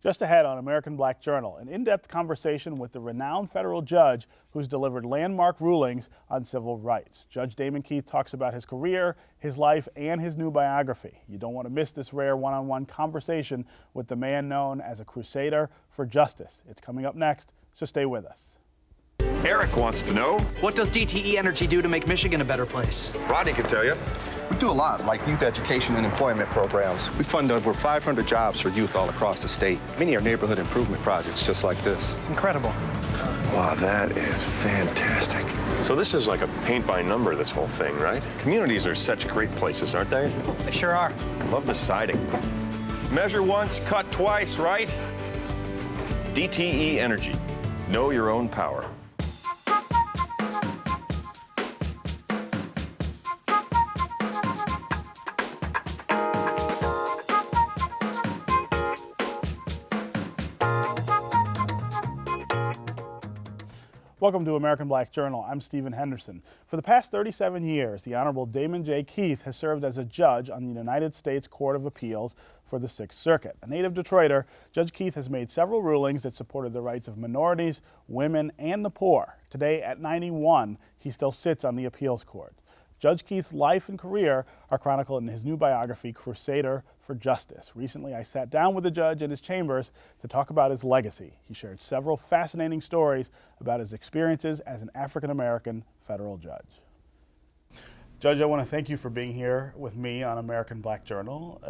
Just ahead on American Black Journal, an in-depth conversation with the renowned federal judge who's delivered landmark rulings on civil rights. Judge Damon Keith talks about his career, his life, and his new biography. You don't want to miss this rare one-on-one conversation with the man known as a crusader for justice. It's coming up next, so stay with us. Eric wants to know. What does DTE Energy do to make Michigan a better place? Rodney can tell you. We do a lot, like youth education and employment programs. We fund over 500 jobs for youth all across the state. Many are neighborhood improvement projects just like this. It's incredible. Wow, that is fantastic. So this is like a paint by number, this whole thing, right? Communities are such great places, aren't they? They sure are. I love the siding. Measure once, cut twice, right? DTE Energy. Know your own power. Welcome to American Black Journal. I'm Stephen Henderson. For the past 37 years, the Honorable Damon J. Keith has served as a judge on the United States Court of Appeals for the Sixth Circuit. A native Detroiter, Judge Keith has made several rulings that supported the rights of minorities, women, and the poor. Today, at 91, he still sits on the appeals court. Judge Keith's life and career are chronicled in his new biography, Crusader for Justice. Recently, I sat down with the judge in his chambers to talk about his legacy. He shared several fascinating stories about his experiences as an African-American federal judge. Judge, I want to thank you for being here with me on American Black Journal,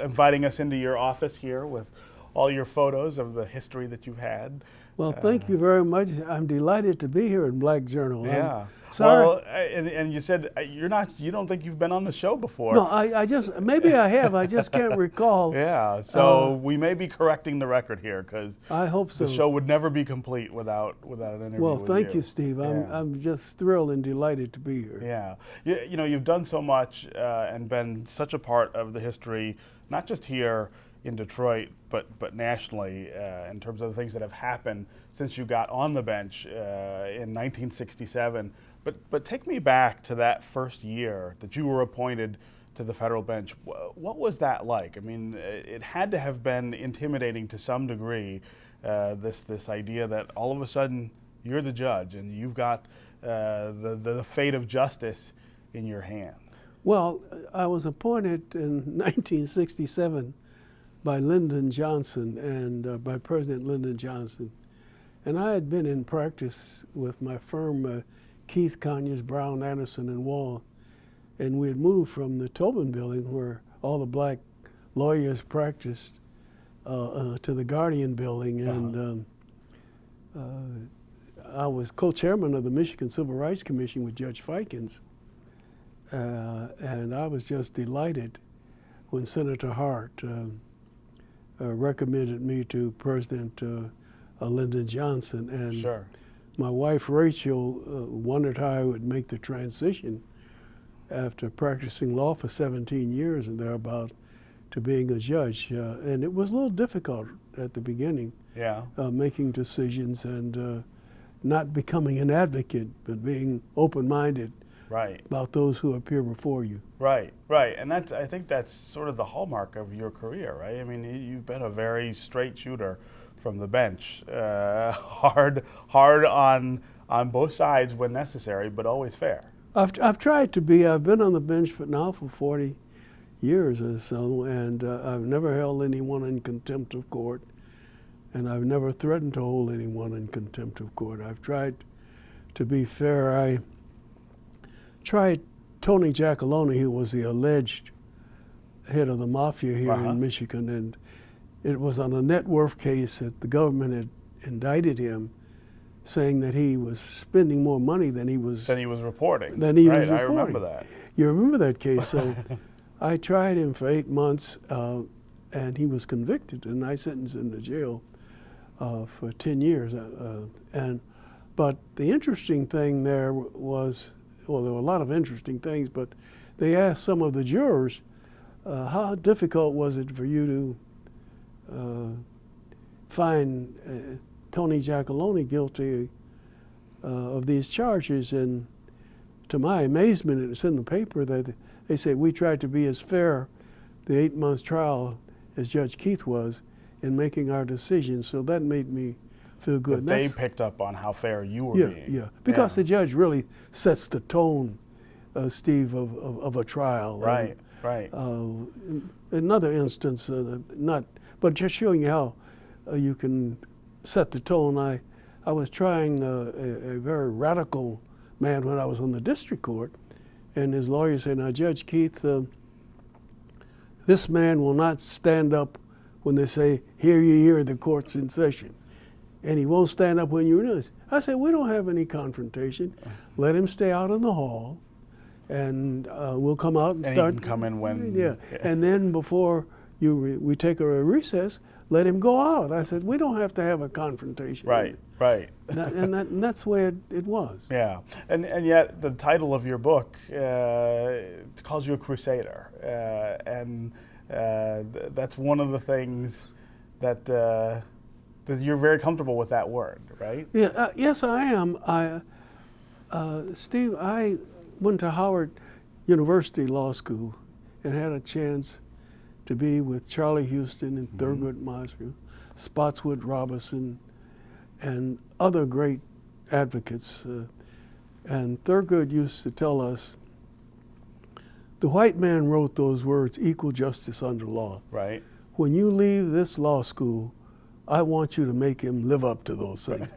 inviting us into your office here with all your photos of the history that you've had. Well, thank you very much. I'm delighted to be here in Black Journal. Yeah. Sorry. Well, and you said you don't think you've been on the show before. No, I just, maybe I have, I just can't recall. Yeah, so we may be correcting the record here because I hope so. The show would never be complete without an interview Well, with thank you, Steve. Yeah. I'm just thrilled and delighted to be here. Yeah, you know, you've done so much and been such a part of the history, not just here in Detroit, but nationally, in terms of the things that have happened since you got on the bench in 1967. But take me back to that first year that you were appointed to the federal bench. What was that like? I mean, it had to have been intimidating to some degree, this idea that all of a sudden you're the judge and you've got the fate of justice in your hands. Well, I was appointed in 1967 by Lyndon Johnson and by President Lyndon Johnson. And I had been in practice with my firm, Keith, Conyers, Brown, Anderson, and Wall. And we had moved from the Tobin building where all the black lawyers practiced to the Guardian building. And I was co-chairman of the Michigan Civil Rights Commission with Judge Fikens. And I was just delighted when Senator Hart recommended me to President Lyndon Johnson. And sure. My wife Rachel wondered how I would make the transition after practicing law for 17 years and thereabout to being a judge. And it was a little difficult at the beginning, making decisions and not becoming an advocate, but being open-minded about those who appear before you. Right. And I think that's sort of the hallmark of your career, right? I mean, you've been a very straight shooter from the bench, hard on both sides when necessary, but always fair. I've tried to be. I've been on the bench for 40 years or so, and I've never held anyone in contempt of court, and I've never threatened to hold anyone in contempt of court. I've tried to be fair. I tried Tony Giacalone, who was the alleged head of the mafia here in Michigan, and it was on a net worth case that the government had indicted him, saying that he was spending more money than he was reporting. I remember that. You remember that case? So I tried him for 8 months, and he was convicted, and I sentenced him to jail for 10 years. But the interesting thing there was, well, there were a lot of interesting things, but they asked some of the jurors, how difficult was it for you to find Tony Giacalone guilty of these charges? And to my amazement, it's in the paper that they say we tried to be as fair the 8 months trial as Judge Keith was, in making our decisions. So that made me feel good. That they picked up on how fair you were being. Yeah, because the judge really sets the tone, Steve, of a trial. Right, right. Another instance, but just showing you how you can set the tone. I was trying a very radical man when I was on the district court, and his lawyer said, "Now, Judge Keith, this man will not stand up when they say, 'Hear ye, hear, the court's in session.' And he won't stand up when you're this." I said, "We don't have any confrontation. Let him stay out in the hall, and we'll come out and start." He can come in when. Yeah. And then before we take a recess, let him go out. I said, "We don't have to have a confrontation." Right, right. And that's the way it was. Yeah, and yet the title of your book calls you a crusader, and that's one of the things that you're very comfortable with that word, right? Yeah. Yes, I am. Steve, I went to Howard University Law School and had a chance to be with Charlie Houston and Thurgood Marshall, Spotswood Robinson, and other great advocates. And Thurgood used to tell us, the white man wrote those words, equal justice under law. Right. When you leave this law school, I want you to make him live up to those things.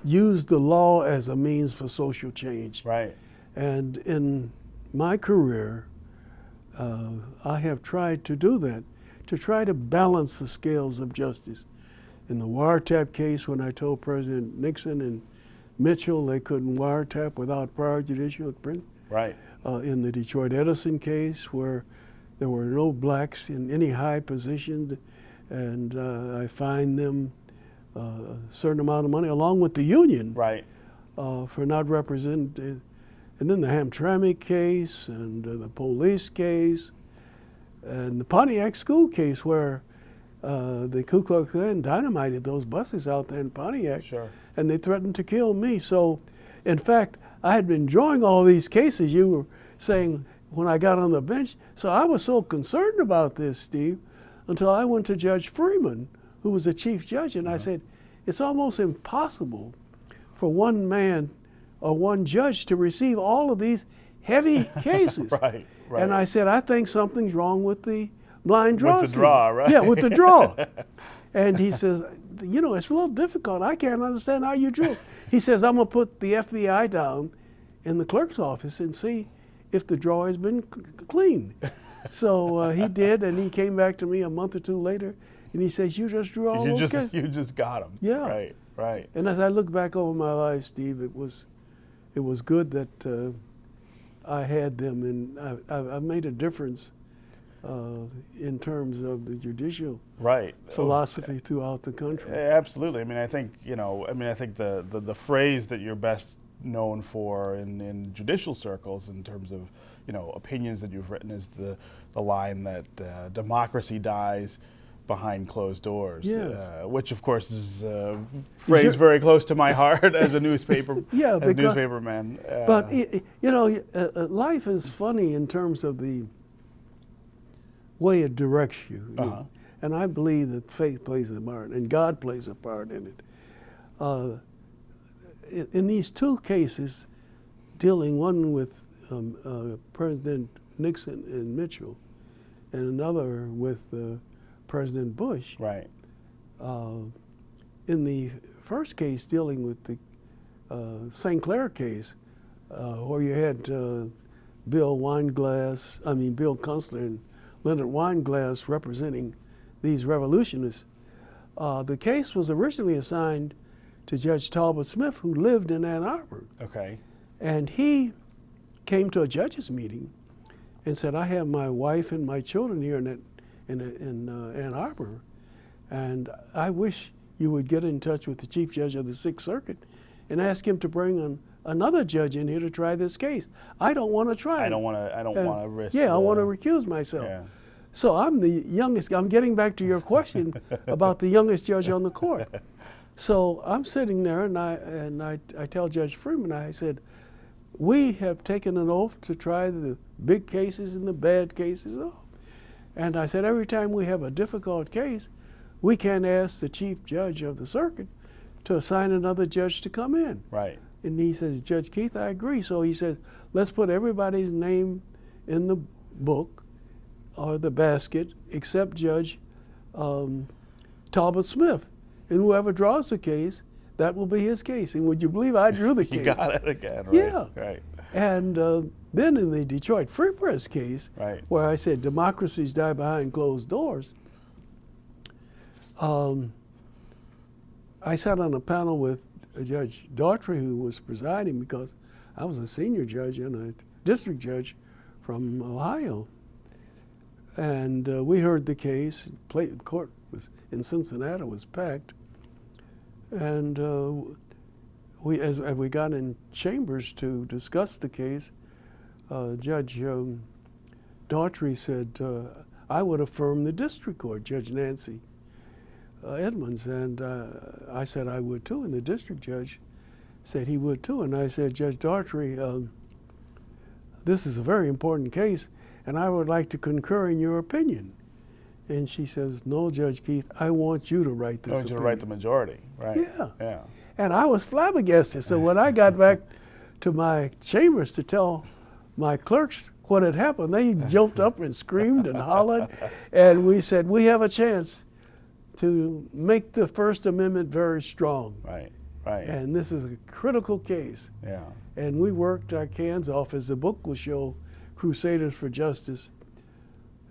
Use the law as a means for social change. Right. And in my career, I have tried to do that, to try to balance the scales of justice. In the wiretap case, when I told President Nixon and Mitchell they couldn't wiretap without prior judicial approval. Right. In the Detroit Edison case, where there were no blacks in any high position, and I fined them a certain amount of money, along with the union, Right. For not representing. And then the Hamtramck case, and the police case, and the Pontiac school case, where the Ku Klux Klan dynamited those buses out there in Pontiac, Sure. and they threatened to kill me. So, in fact, I had been enjoying all these cases you were saying when I got on the bench. So I was so concerned about this, Steve, until I went to Judge Freeman, who was the chief judge, and I said, it's almost impossible for one man or one judge to receive all of these heavy cases. Right, right. And I said, I think something's wrong with the blind draw. With the draw, right? Yeah, with the draw. And he says, you know, it's a little difficult. I can't understand how you drew. He says, I'm going to put the FBI down in the clerk's office and see if the draw has been cleaned. So he did, and he came back to me a month or two later, and he says, you just drew all those cases? You just got them. Yeah. Right, right. And as I look back over my life, Steve, it was good that I had them, and I've made a difference in terms of the judicial philosophy throughout the country. Absolutely. I mean, I think the phrase that you're best known for in judicial circles in terms of opinions that you've written is the line that democracy dies behind closed doors, yes. Which of course is a phrase very close to my heart as a newspaper, newspaperman. But life is funny in terms of the way it directs you, and I believe that faith plays a part, and God plays a part in it. In these two cases, dealing one with President Nixon and Mitchell, and another with President Bush. Right. In the first case, dealing with the St. Clair case, where you had Bill Kunstler and Leonard Weinglass representing these revolutionists, the case was originally assigned to Judge Talbot Smith, who lived in Ann Arbor. Okay. And he came to a judges meeting and said, I have my wife and my children here in Ann Arbor, and I wish you would get in touch with the chief judge of the Sixth Circuit and ask him to bring another judge in here to try this case. I don't want to try it. I don't want to risk. Yeah, I want to recuse myself. Yeah. So I'm the youngest. I'm getting back to your question about the youngest judge on the court. So I'm sitting there, and I tell Judge Freeman, I said, we have taken an oath to try the big cases and the bad cases. And I said, every time we have a difficult case, we can't ask the chief judge of the circuit to assign another judge to come in. Right. And he says, Judge Keith, I agree. So he says, let's put everybody's name in the book or the basket except Judge Talbot Smith. And whoever draws the case, that will be his case. And would you believe I drew the case? You got it again, right? Yeah. Right. And then in the Detroit Free Press case, Right. where I said democracies die behind closed doors, I sat on a panel with Judge Daughtry, who was presiding, because I was a senior judge and a district judge from Ohio. And we heard the case. The court was in Cincinnati was packed, and as we got in chambers to discuss the case, Judge Daughtry said, "I would affirm the district court, Judge Nancy Edmonds," and I said I would too, and the district judge said he would too, and I said, Judge Daughtry, this is a very important case, and I would like to concur in your opinion. And she says, no, Judge Keith, I want you to write this opinion. I want you to write the majority, right? Yeah. Yeah. And I was flabbergasted. So when I got back to my chambers to tell my clerks what had happened, they jumped up and screamed and hollered. And we said, we have a chance to make the First Amendment very strong. Right, right. And this is a critical case. Yeah. And we worked our cans off, as the book will show, Crusaders for Justice.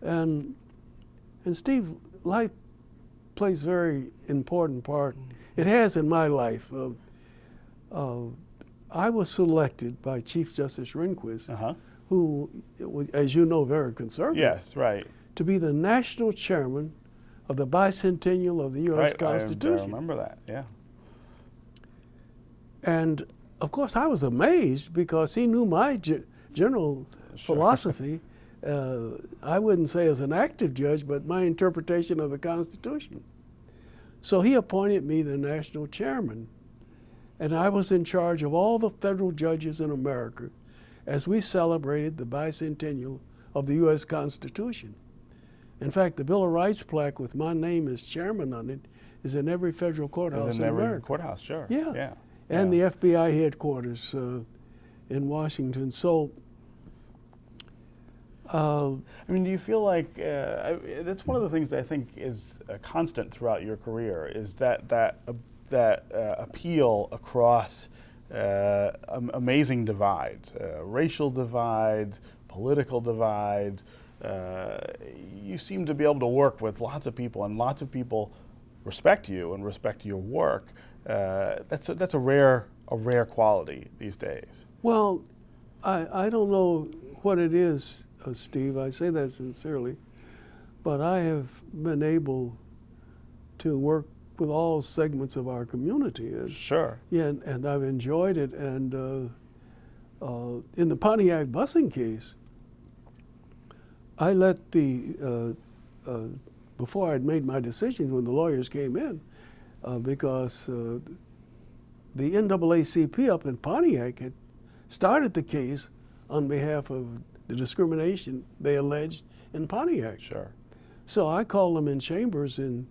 And Steve, life plays a very important part. It has in my life. I was selected by Chief Justice Rehnquist, who, as you know, very conservative. Yes, right. To be the national chairman of the bicentennial of the U.S. Right. Constitution. I remember that, yeah. And of course, I was amazed because he knew my general philosophy. I wouldn't say as an active judge, but my interpretation of the Constitution. So he appointed me the national chairman, and I was in charge of all the federal judges in America as we celebrated the bicentennial of the U.S. Constitution. In fact, the Bill of Rights plaque with my name as chairman on it is in every federal courthouse in every America. courthouse, sure. Yeah. Yeah. And the FBI headquarters in Washington. So, I mean, do you feel like that's one of the things that I think is a constant throughout your career is that appeal across amazing divides, racial divides, political divides. You seem to be able to work with lots of people, and lots of people respect you and respect your work. That's a rare quality these days. Well, I don't know what it is, Steve. I say that sincerely, but I have been able to work with all segments of our community. Sure. Yeah, and I've enjoyed it. And in the Pontiac busing case, I let before I'd made my decision when the lawyers came in, because the NAACP up in Pontiac had started the case on behalf of the discrimination they alleged in Pontiac. Sure. So I called them in chambers and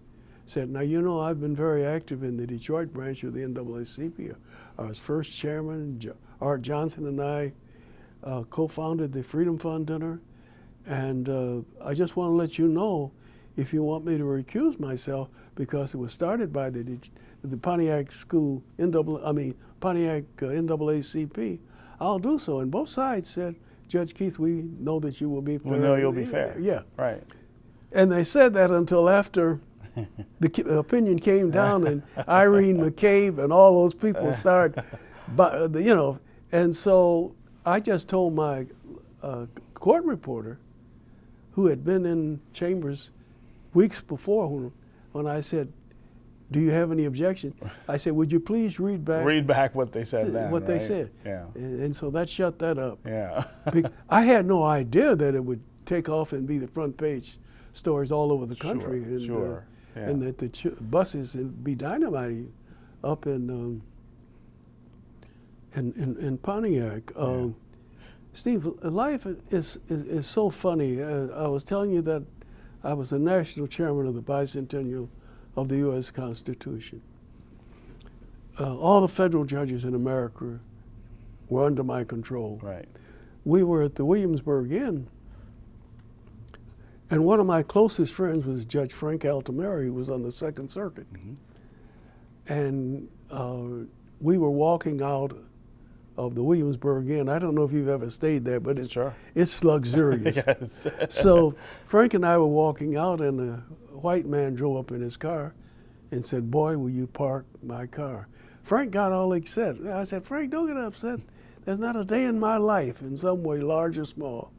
said, now, you know, I've been very active in the Detroit branch of the NAACP. I was first chairman. Art Johnson and I co-founded the Freedom Fund dinner. And I just want to let you know, if you want me to recuse myself, because it was started by the Pontiac School, Pontiac NAACP, I'll do so. And both sides said, Judge Keith, we know that you will be fair. We know you'll be fair. Yeah. Right. And they said that until after the opinion came down and Irene McCabe and all those people started, and so I just told my court reporter, who had been in chambers weeks before, when I said, do you have any objection? I said, would you please read back what they said then. what they right? said. Yeah. And so that shut that up. Yeah. I had no idea that it would take off and be the front page stories all over the country. Sure. And that the buses would be dynamite up in Pontiac. Yeah. Steve, life is so funny. I was telling you that I was the national chairman of the bicentennial of the U.S. Constitution. All the federal judges in America were under my control. Right. We were at the Williamsburg Inn, and one of my closest friends was Judge Frank Altameri, who was on the Second Circuit. And we were walking out of the Williamsburg Inn. I don't know if you've ever stayed there, but it's luxurious. Yes. So Frank and I were walking out, and a white man drove up in his car and said, "Boy, will you park my car?" Frank got all upset. I said, "Frank, don't get upset. There's not a day in my life, in some way, large or small,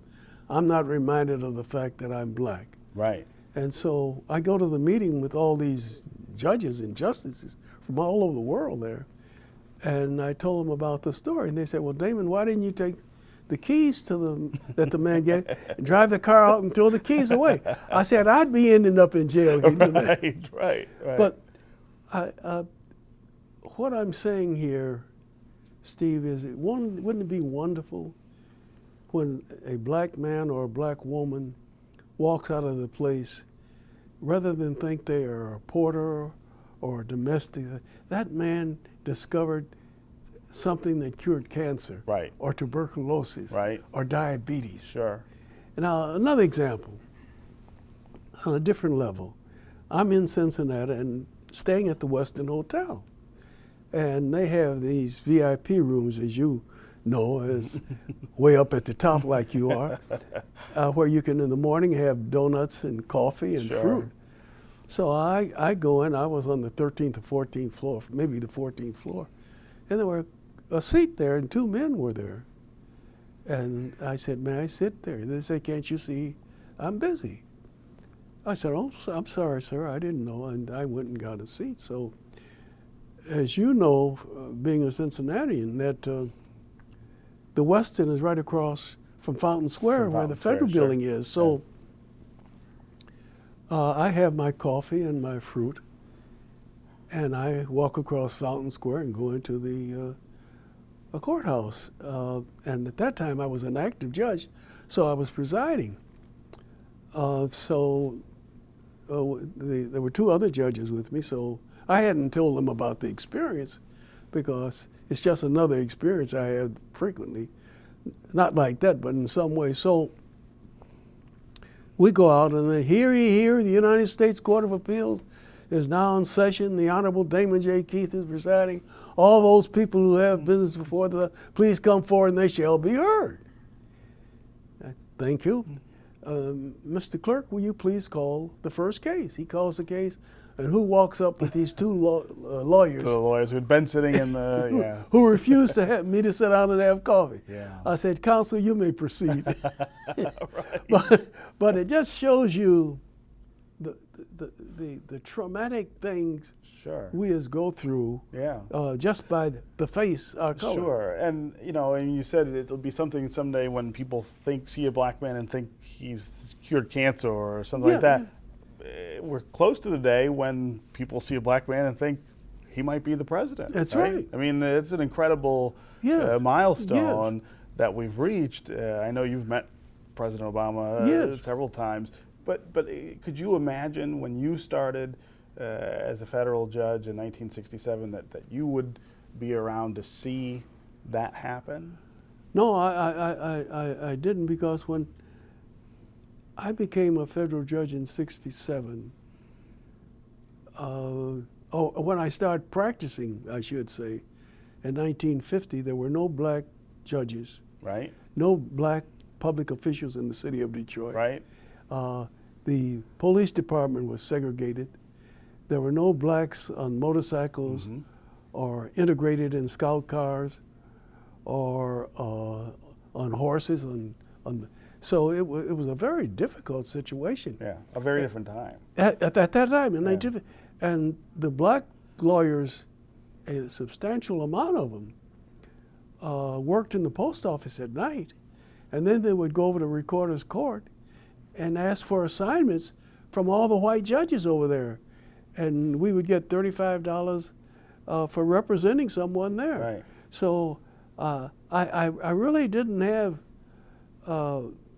I'm not reminded of the fact that I'm black." Right. And so I go to the meeting with all these judges and justices from all over the world there. And I told them about the story. And they said, "Well, Damon, why didn't you take the keys that the man gave and drive the car out and throw the keys away?" I said, "I'd be ending up in jail." Right. But what I'm saying here, Steve, is wouldn't it be wonderful when a black man or a black woman walks out of the place, rather than think they are a porter or a domestic, that man discovered something that cured cancer, Right. or tuberculosis, Right. or diabetes. Sure. Now, another example, on a different level, I'm in Cincinnati and staying at the Westin Hotel. And they have these VIP rooms, as you know, as way up at the top like you are, where you can in the morning have donuts and coffee and fruit. So I go in, I was on the 13th or 14th floor, maybe the 14th floor, and there were a seat there and two men were there. And I said, "May I sit there?" They said, "Can't you see I'm busy?" I said, "Oh, I'm sorry, sir, I didn't know," and I went and got a seat. So, as you know, being a Cincinnatian, that the Westin is right across from Fountain Square, where the federal building is. So I have my coffee and my fruit, and I walk across Fountain Square and go into the courthouse. And at that time, I was an active judge, so I was presiding. There were two other judges with me, so I hadn't told them about the experience, because it's just another experience I have frequently. Not like that, but in some way. So we go out and then, "Hear ye, hear, the United States Court of Appeals is now in session. The Honorable Damon J. Keith is presiding. All those people who have business before please come forward and they shall be heard." "Thank you. Mr. Clerk, will you please call the first case?" He calls the case, and who walks up with these two lawyers? The lawyers who'd been sitting in the, who refused to have me to sit down and have coffee. Yeah. I said, "Counsel, you may proceed." But it just shows you the traumatic things we as go through just by the face, our color. Sure, and and you said it'll be something someday when people see a black man and think he's cured cancer or something like that. We're close to the day when people see a black man and think he might be the president. That's right. I mean, it's an incredible milestone that we've reached. I know you've met President Obama several times, but could you imagine when you started as a federal judge in 1967 that you would be around to see that happen? No, I didn't, because when I became a federal judge in '67, when I started practicing, I should say, in 1950, there were no black judges. Right. No black public officials in the city of Detroit. Right. The police department was segregated. There were no blacks on motorcycles or integrated in scout cars or on horses. So it was a very difficult situation. Yeah, a very different time. At that time, and the black lawyers, a substantial amount of them, worked in the post office at night, and then they would go over to Recorder's Court and ask for assignments from all the white judges over there, and we would get $35 for representing someone there. Right. So I really didn't have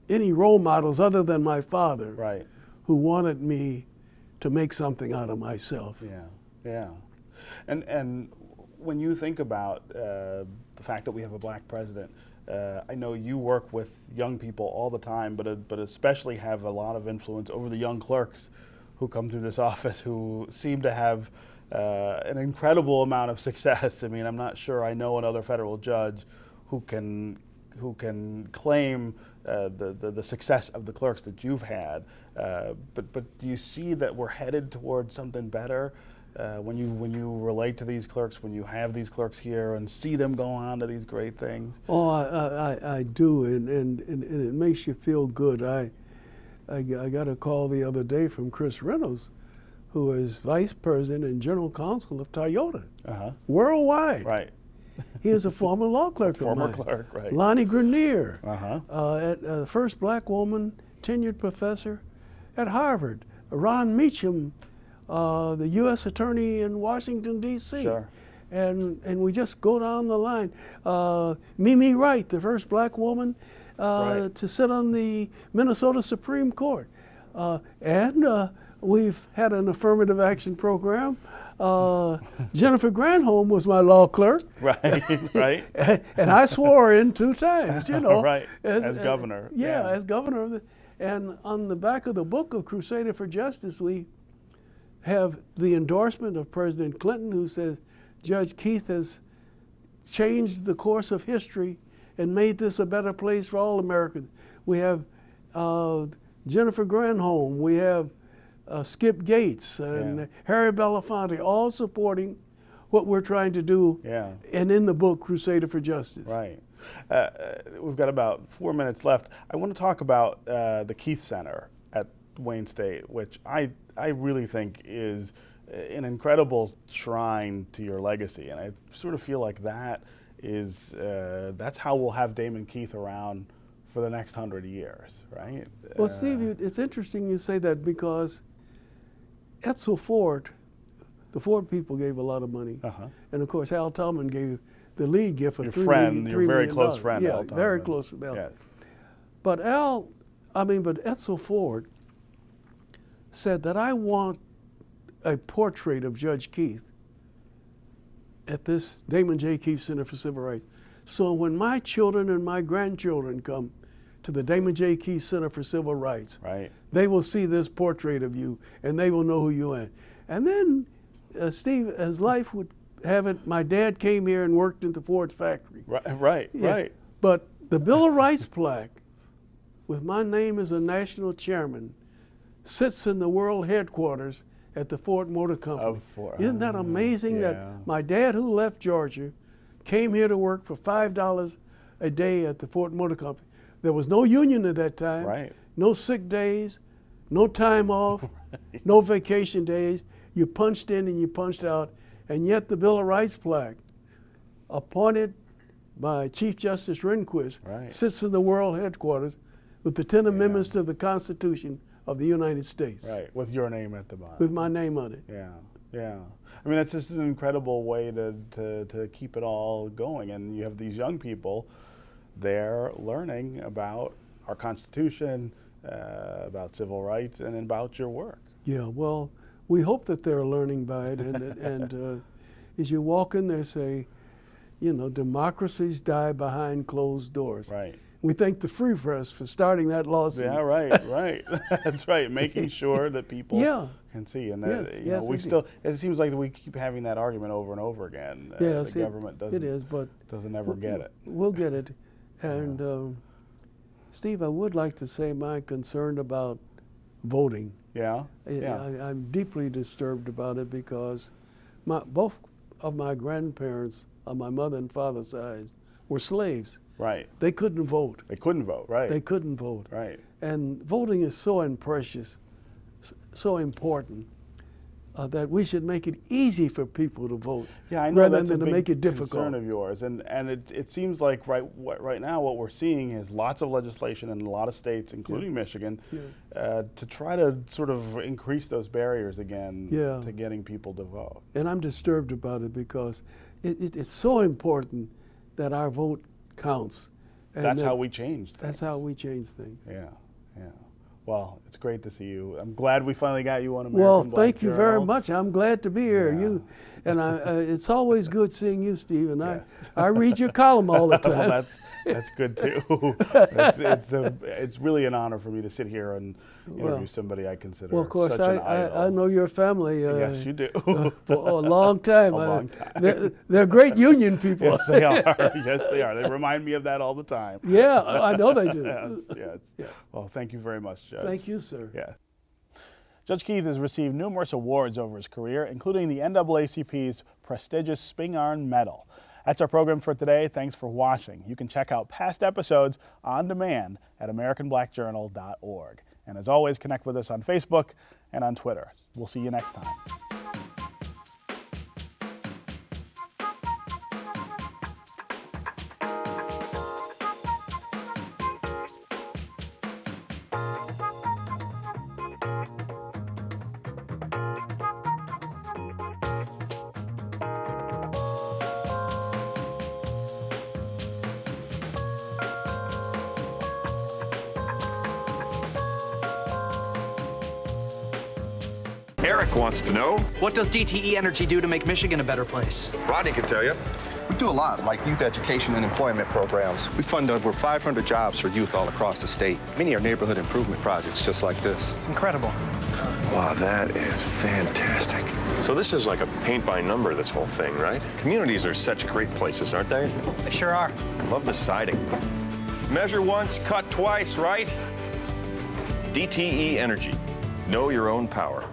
any role models other than my father, Right. who wanted me to make something out of myself. Yeah, yeah. And when you think about the fact that we have a black president, I know you work with young people all the time, but especially have a lot of influence over the young clerks who come through this office who seem to have an incredible amount of success. I mean, I'm not sure I know another federal judge who can claim the success of the clerks that you've had. But do you see that we're headed towards something better when you relate to these clerks, when you have these clerks here and see them go on to these great things? Oh, I do, and it makes you feel good. I got a call the other day from Chris Reynolds, who is vice president and general counsel of Toyota worldwide. Right. He is a former law clerk of Former mine. clerk, right. Lonnie Grenier, first black woman, tenured professor at Harvard. Ron Meacham, the U.S. attorney in Washington, D.C. Sure. And we just go down the line. Mimi Wright, the first black woman Right. to sit on the Minnesota Supreme Court. And we've had an affirmative action program. Jennifer Granholm was my law clerk. Right, right. And I swore in 2 times, you know. Right, as governor. Yeah, as governor of the, and on the back of the book of Crusader for Justice, we have the endorsement of President Clinton, who says Judge Keith has changed the course of history and made this a better place for all Americans. We have Jennifer Granholm, we have Skip Gates and Harry Belafonte, all supporting what we're trying to do. Yeah. And in the book, Crusader for Justice. Right. We've got about 4 minutes left. I want to talk about the Keith Center at Wayne State, which I really think is an incredible shrine to your legacy. And I sort of feel like that is, that's how we'll have Damon Keith around for the next 100 years, right? Well, Steve, it's interesting you say that, because Edsel Ford, the Ford people gave a lot of money. And of course, Al Tallman gave the lead gift of Your $3 friend, million. your very close friend, Yeah, Al Tallman. very close with Al. Yes. But Edsel Ford said that I want a portrait of Judge Keith at this Damon J. Keith Center for Civil Rights. So when my children and my grandchildren come to the Damon J. Keith Center for Civil Rights, Right. they will see this portrait of you and they will know who you are. And then, Steve, as life would have it, my dad came here and worked in the Ford factory. Right, Yeah. right. But the Bill of Rights plaque, with my name as a national chairman, sits in the world headquarters at the Ford Motor Company. Of Ford. Isn't that amazing Yeah. that my dad, who left Georgia, came here to work for $5 a day at the Ford Motor Company? There was no union at that time. Right. No sick days, no time off, no vacation days. You punched in and you punched out, and yet the Bill of Rights plaque, appointed by Chief Justice Rehnquist, Right. sits in the world headquarters with the 10 amendments to the Constitution of the United States, Right, with your name at the bottom. with my name on it. Yeah, yeah. I mean, that's just an incredible way to keep it all going. And you have these young people there learning about our Constitution, about civil rights, and about your work. Yeah, well, we hope that they're learning by it. And as you walk in there, say, you know, democracies die behind closed doors. Right. We thank the Free Press for starting that lawsuit. Yeah, right, right. That's right. Making sure that people can see, and that Yes, you know, yes, we indeed. still. It seems like we keep having that argument over and over again. Yes, the government doesn't. it is, but doesn't ever get it. We'll get it. And Steve, I would like to say my concern about voting. Yeah. Yeah. I'm deeply disturbed about it, because both of my grandparents on my mother and father's side were slaves. Right. They couldn't vote. They couldn't vote. Right. They couldn't vote. Right. And voting is so precious, so important, that we should make it easy for people to vote, Yeah, I know rather that's than a to big make it difficult. concern of yours, and it seems like right now what we're seeing is lots of legislation in a lot of states, including Michigan, to try to sort of increase those barriers again to getting people to vote. And I'm disturbed about it, because it's so important that our vote counts. And That's that- how we change things. That's how we change things. Yeah, yeah. Well, it's great to see you. I'm glad we finally got you on American Well, Black thank you very Journal. much. I'm glad to be here. Yeah. It's always good seeing you, Steve. And I read your column all the time. Well, that's good too. It's really an honor for me to sit here and interview somebody I consider Well, of course, such an idol. I know your family. Yes, you do. For a long time. A long time. They're great union people. Yes, they are. Yes, they are. They remind me of that all the time. Yeah, I know they do. Yes. Well, thank you very much, Judge. Thank you, sir. Yeah. Judge Keith has received numerous awards over his career, including the NAACP's prestigious Spingarn Medal. That's our program for today. Thanks for watching. You can check out past episodes on demand at AmericanBlackJournal.org. And as always, connect with us on Facebook and on Twitter. We'll see you next time. Eric wants to know. What does DTE Energy do to make Michigan a better place? Rodney can tell you. We do a lot, like youth education and employment programs. We fund over 500 jobs for youth all across the state. Many are neighborhood improvement projects just like this. It's incredible. Wow, that is fantastic. So this is like a paint by number, this whole thing, right? Communities are such great places, aren't they? They sure are. Love the siding. Measure once, cut twice, right? DTE Energy. Know your own power.